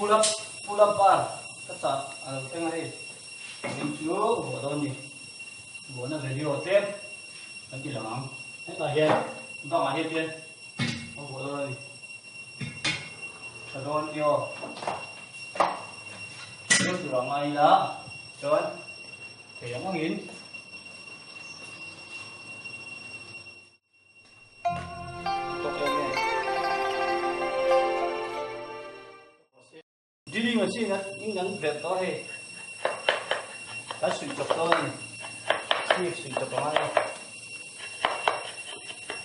pull up bar tất cả ở bên này mình chưa bộ đâu nhỉ bộ nó radio thêm cái gì là ngon hết là hiện đó mà hiện tiền không bộ đâu đi rồi đâu nhiều nước từ đó ngay đó rồi thì nó nghìn đi mà xin á những ngắn việc đó hay đã suy chọc tôi suy chọc con ai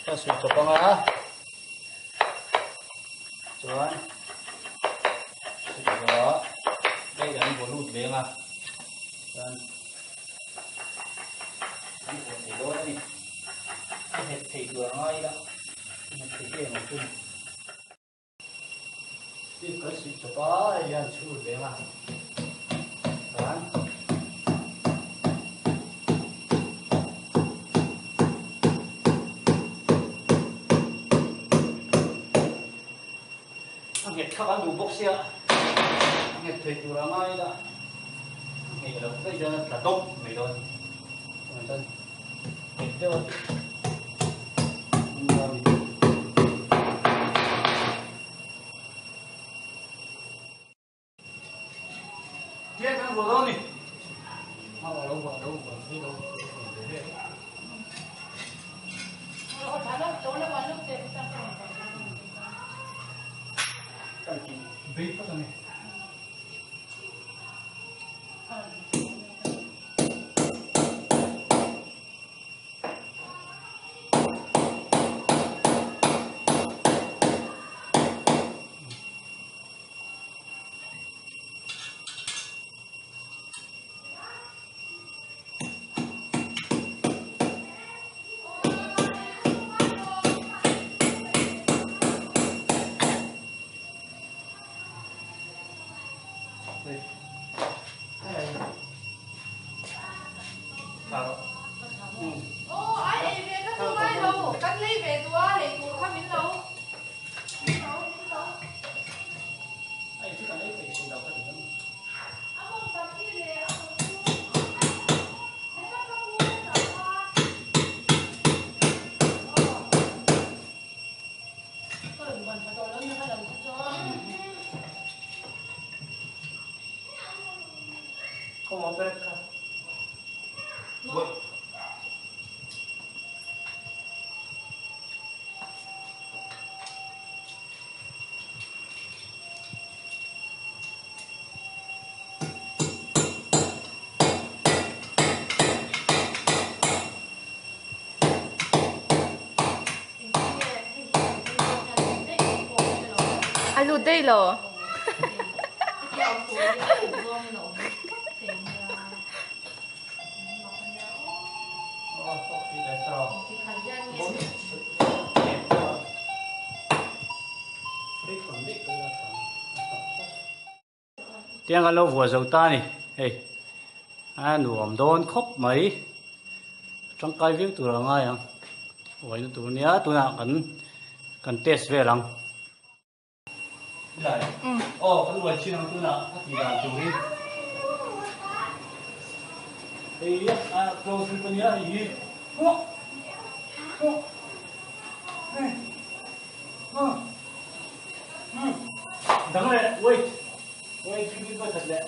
đã suy chọc con ai rồi suy chọc đó đây là anh vừa lụt về mà rồi anh vừa thấy đôi đi anh hết thấy cửa ngay đó anh thấy về một chút đi cái suy chọc đó là chú về mà rồi nghe các bạn đủ bốc xe nghe thấy từ đó ngay đó nghe là bây giờ là tốt mày rồi mình chân nghe theo tiếp cái bộ đó này mà vào đâu đi đâu biết có này ¿Cómo pesca? No. Alo đây rồi. tiếng alo vừa dầu ta này hey nuông đôn khóc mấy trong cái việc tụi nó ngay à vậy tụi nhớ tụi nào cần test về lắm này cái người chuyên làm tụi nào thì làm tụi đi thì close cái nhớ gì đừng lại wait give me thật lẹ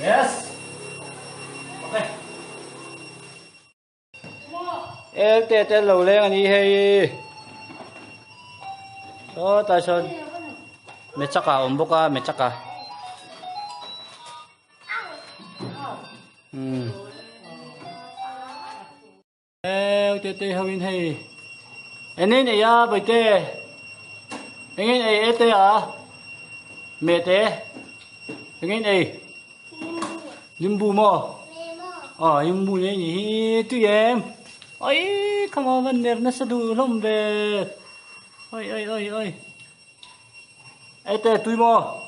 yes okay em tê lầu lên anh đi hay đó tại sao mẹ chắc à ổn bốc à mẹ chắc à tê hơi bên hay anh ấy này à bởi tê anh ấy này tê à mẹ tê anh ấy này limbu mo limbu này nhỉ tụi em ôi come on vấn đề nó sẽ đủ lắm về ôi tê tụi mo